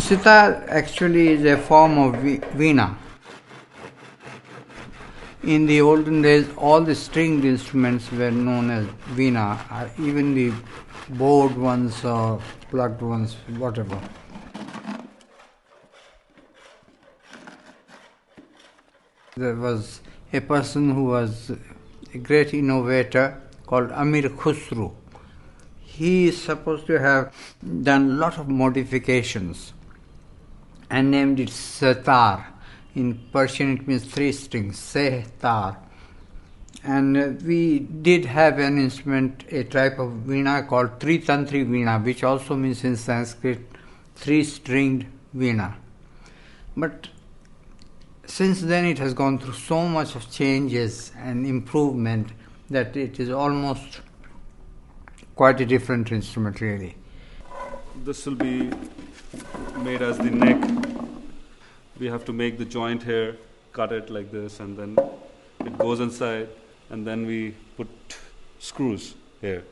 Sitar actually is a form of veena. In the olden days, all the stringed instruments were known as veena, even the bowed ones or plucked ones, whatever. There was a person who was a great innovator called Amir Khusru. He is supposed to have done a lot of modifications and named it sitar. In Persian it means three strings, sitar. And we did have an instrument, a type of veena called tritantri veena, which also means in Sanskrit three-stringed veena. But since then it has gone through so much of changes and improvement that it is almost quite a different instrument really. This will be made as the neck. We have to make the joint here, cut it like this, and then it goes inside, and then we put screws here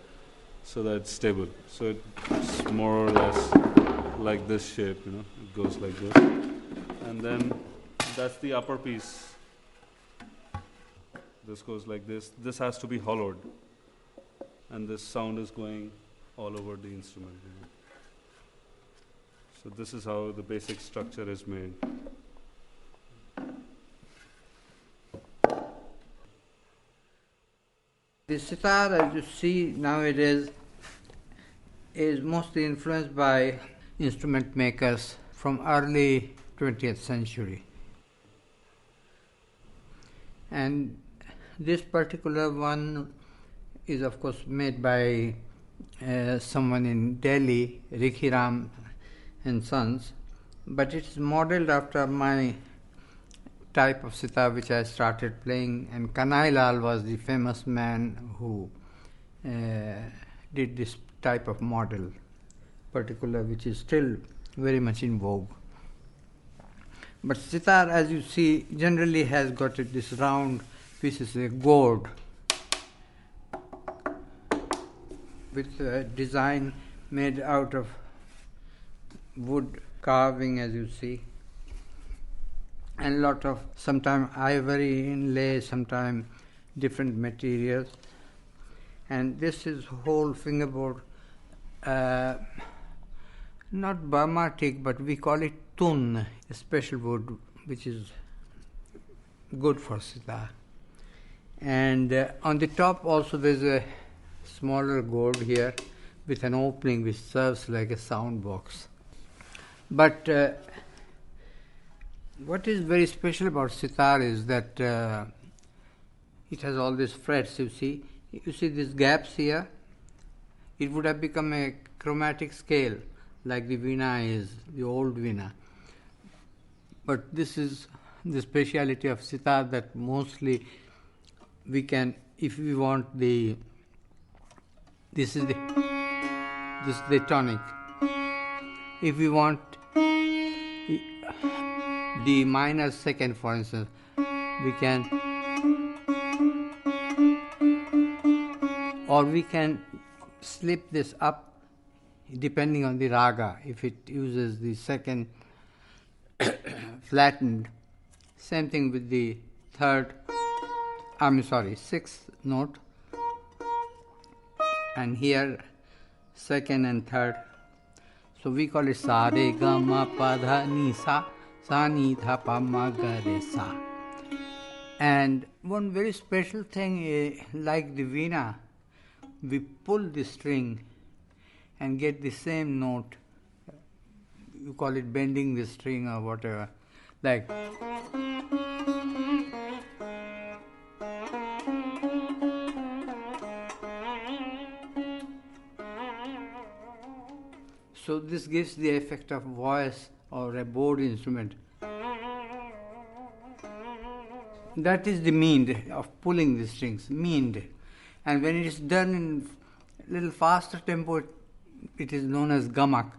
so that it's stable. So it's more or less like this shape, it goes like this. And then that's the upper piece. This goes like this. This has to be hollowed, and this sound is going all over the instrument. So this is how the basic structure is made. The sitar, as you see nowadays, is mostly influenced by instrument makers from early 20th century. And this particular one is of course made by someone in Delhi, Rikhiram and Sons, but it is modeled after my type of sitar which I started playing, and Kanai Lal was the famous man who did this type of model particular, which is still very much in vogue. But sitar, as you see, generally has got this round piece, is a gourd with a design made out of wood carving, as you see, and a lot of sometimes ivory inlay, sometimes different materials. And this is whole fingerboard, not Burma teak, but we call it tun, a special wood which is good for sitar. And on the top also there is a smaller gourd here with an opening which serves like a sound box. But what is very special about sitar is that it has all these frets, you see. You see these gaps here? It would have become a chromatic scale like the veena is, the old veena. But this is the speciality of sitar, that mostly we can, if we want this is the tonic. If we want the minor second, for instance, we can, or we can slip this up depending on the raga. If it uses the second flattened, same thing with the sixth note, and here second and third. So we call it sa re ga ma pa dha ni sa, sa ni dha pa ma ga re sa. And one very special thing, like the veena, we pull the string and get the same note. You call it bending the string or whatever, like. So this gives the effect of voice or a bowed instrument. That is the mean of pulling the strings, meaned. And when it is done in a little faster tempo, it is known as gamak.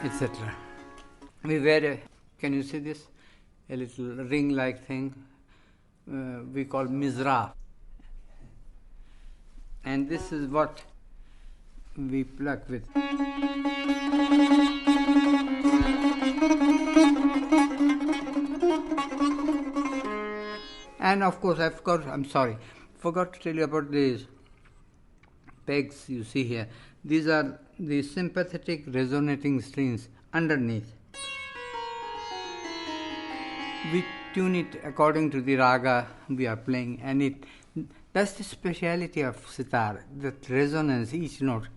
Etc. We wear can you see this? A little ring-like thing we call mizraf. And this is what we pluck with. And of course, forgot to tell you about these pegs you see here. These are the sympathetic resonating strings underneath. We tune it according to the raga we are playing, and that's the speciality of sitar, that resonance, each note.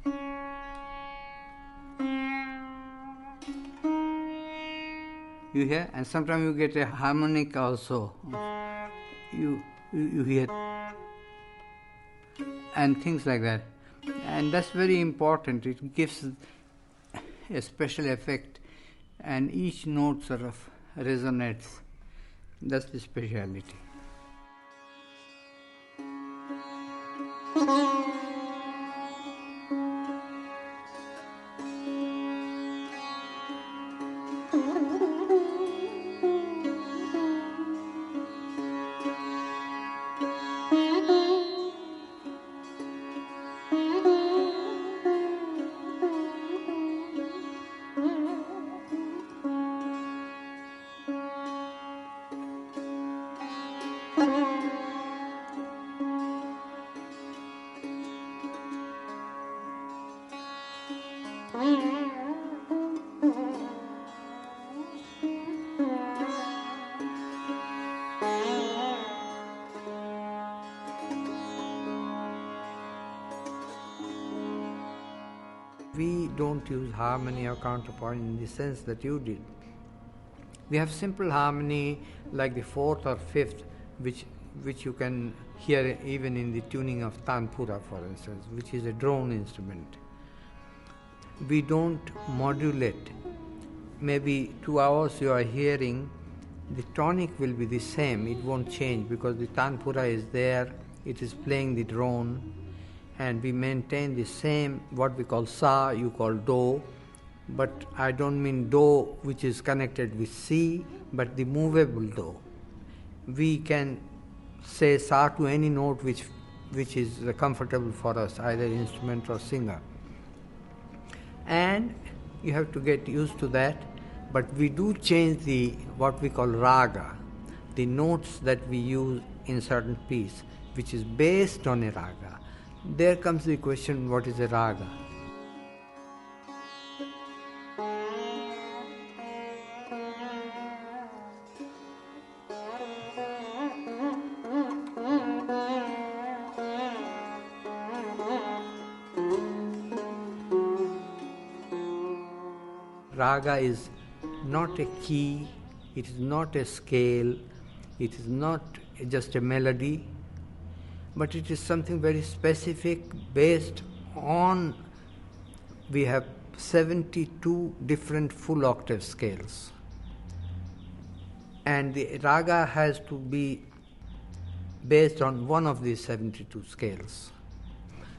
You hear? And sometimes you get a harmonic also. You hear, and things like that. And that's very important. It gives a special effect, and each note sort of resonates. That's the speciality. We don't use harmony or counterpoint in the sense that you did. We have simple harmony like the fourth or fifth, which you can hear even in the tuning of tanpura, for instance, which is a drone instrument. We don't modulate. Maybe 2 hours you are hearing, the tonic will be the same, it won't change because the tanpura is there, it is playing the drone, and we maintain the same, what we call sa, you call do, but I don't mean do which is connected with si, but the movable do. We can say sa to any note which is comfortable for us, either instrument or singer. And you have to get used to that, but we do change the what we call raga, the notes that we use in certain piece, which is based on a raga. There comes the question, what is a raga? Raga is not a key, it is not a scale, it is not just a melody, but it is something very specific based on, we have 72 different full octave scales. And the raga has to be based on one of these 72 scales.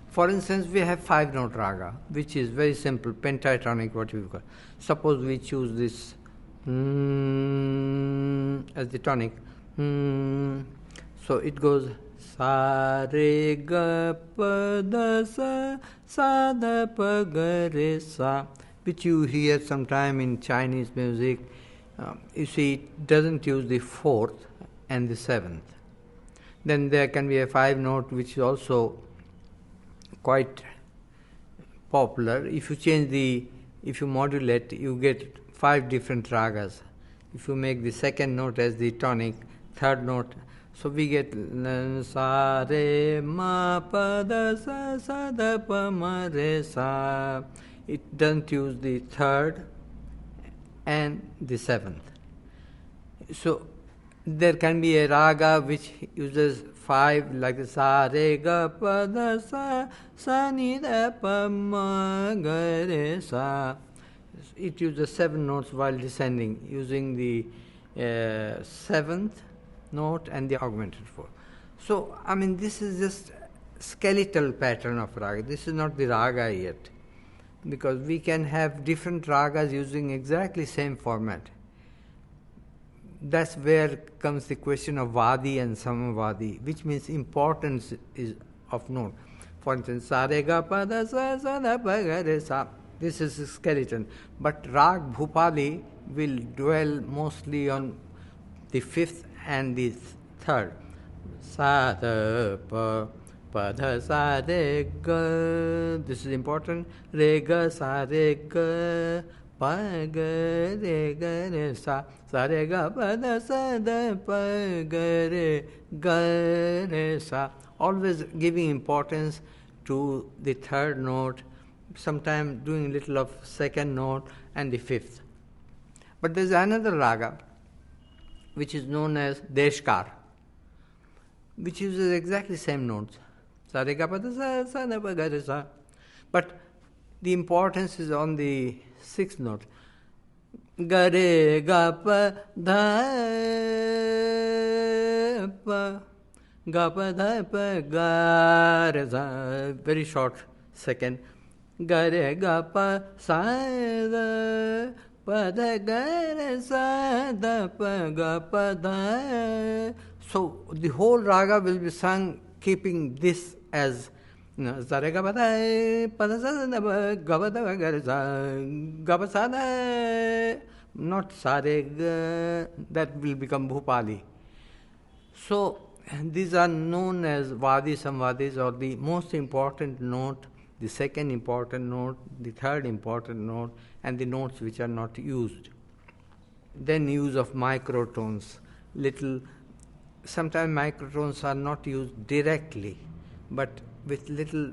For instance, we have 5-note raga, which is very simple, pentatonic, what you call. Suppose we choose this as the tonic. So it goes sa re ga pa da sa da pa ga re sa, which you hear sometime in Chinese music. You see, it doesn't use the 4th and the 7th. Then there can be a 5-note which is also quite popular. If you modulate, you get 5 different ragas. If you make the 2nd note as the tonic, 3rd note, so we get sa re ma pa da sa da pa ma re sa. It doesn't use the 3rd and the 7th. So there can be a raga which uses 5, like the sa re ga pa da sa ni da pa ma ga re sa. It uses 7 notes while descending, using the 7th note and the augmented 4. So, I mean, this is just skeletal pattern of raga. This is not the raga yet, because we can have different ragas using exactly same format. that's where comes the question of Vadi and Samavadi, which means importance is of note. For instance, sa re ga pa da sa sa da pa ga re sa. This is a skeleton. But Rag Bhupali will dwell mostly on the fifth and the third. Sa da pa pa da sa re ga. This is important. Re ga sa re ga. Pa ga re ga re sa. Sa re ga pa da sa da pa ga re sa. Always giving importance to the third note, sometimes doing a little of second note and the fifth. But there is another raga which is known as Deshkar, which uses exactly same notes. Sa re ga pa da sa sa da pa ga re sa. But the importance is on the sixth note. Ga re ga pa dha pa ga pa dha pa ga re sa. Very short second. Ga re ga pa sa da pa da ga re sa da pa ga pa da. So the whole raga will be sung keeping this as sa re ga pa da pa da sa da pa ga pa da ga re sa ga pa sa da, not sa re ga, that will become Bhupali. So these are known as Vadi Samvadis, or the most important note, the second important note, the third important note, and the notes which are not used. Then use of microtones. Sometimes microtones are not used directly, but with little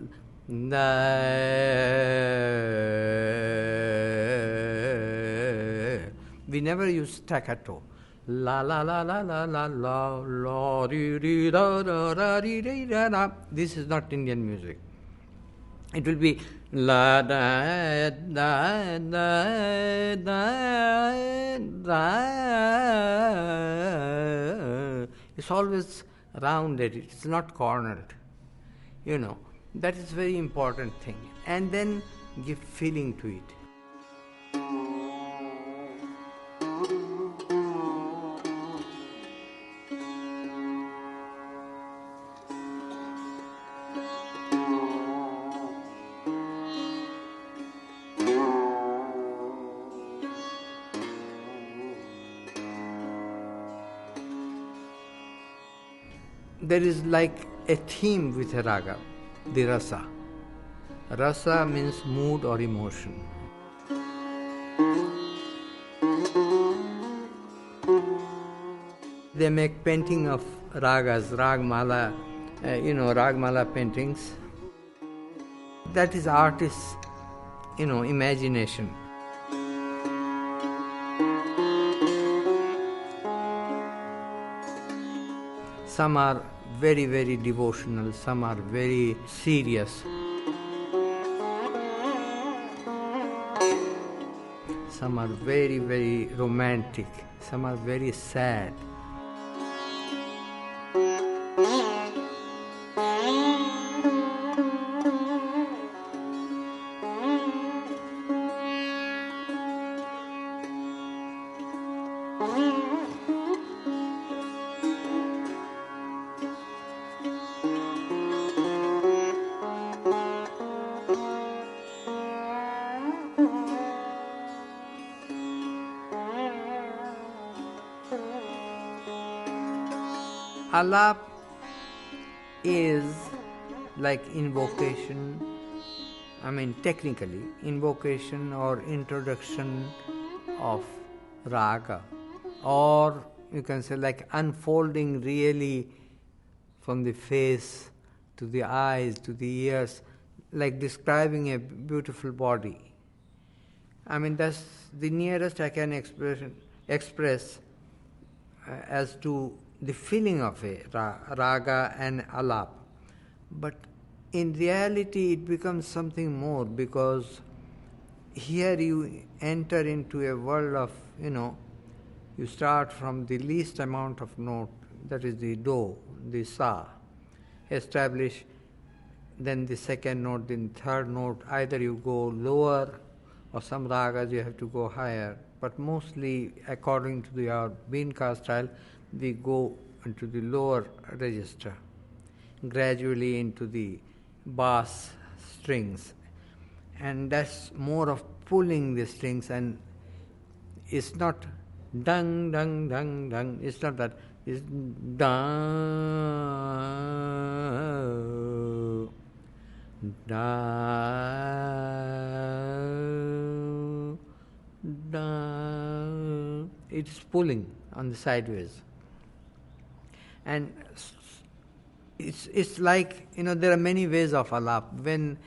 we never use staccato. La la la la la la la la ri ri da da da ri ri da da. This is not Indian music. It will be la da da da da da. It's always rounded. It's not cornered. That is very important thing. And then give feeling to it. There is like a theme with a raga, the rasa. Rasa means mood or emotion. They make painting of ragas, ragmala, ragmala paintings. That is artist's, imagination. Some are very, very devotional, some are very serious. Some are very, very romantic, some are very sad. Alap is like invocation, technically, invocation or introduction of raga, or you can say like unfolding really from the face to the eyes to the ears, like describing a beautiful body. That's the nearest I can express as to the feeling of a raga and alap. But in reality it becomes something more, because here you enter into a world of, you start from the least amount of note, that is the do, the sa, establish, then the second note, then third note, either you go lower or some ragas you have to go higher. but mostly according to our Beenka style, we go into the lower register, gradually into the bass strings, and that's more of pulling the strings, and it's not dung dung dung dung, it's not that, it's dung da da, it's pulling on the sideways. And it's like, there are many ways of alap. When,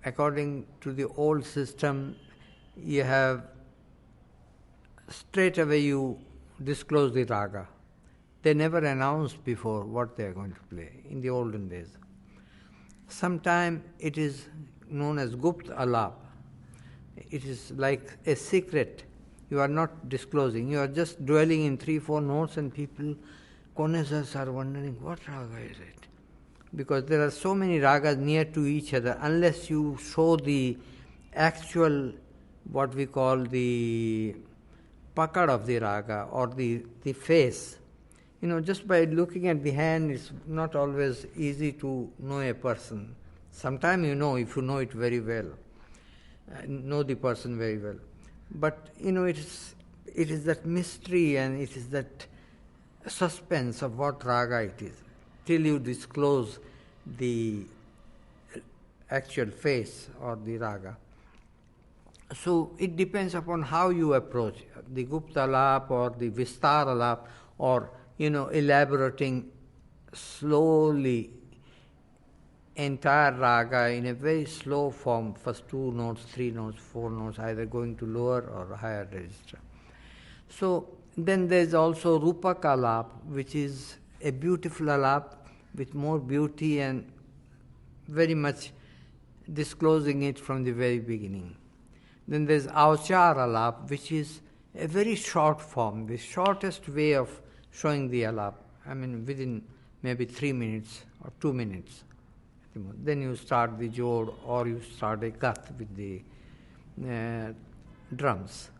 according to the old system, you have straight away you disclose the raga. They never announced before what they are going to play in the olden days. Sometimes it is known as Gupt alap. It is like a secret. You are not disclosing. You are just dwelling in 3-4 notes, and people, connoisseurs, are wondering what raga is it? Because there are so many ragas near to each other. Unless you show the actual, what we call the pakad of the raga, or the face, just by looking at the hand, it's not always easy to know a person. Sometimes if you know it very well, know the person very well. But it is that mystery, and it is that suspense of what raga it is, till you disclose the actual face or the raga. So it depends upon how you approach the Gupta alap or the Vistar alap, or elaborating slowly entire raga in a very slow form, first 2 notes, 3 notes, 4 notes, either going to lower or higher register. So then there is also Rupak alap, which is a beautiful alap with more beauty and very much disclosing it from the very beginning. Then there is Avchar alap, which is a very short form, the shortest way of showing the alap. Within maybe 3 minutes or 2 minutes. Then you start the jod, or you start a gat with the drums.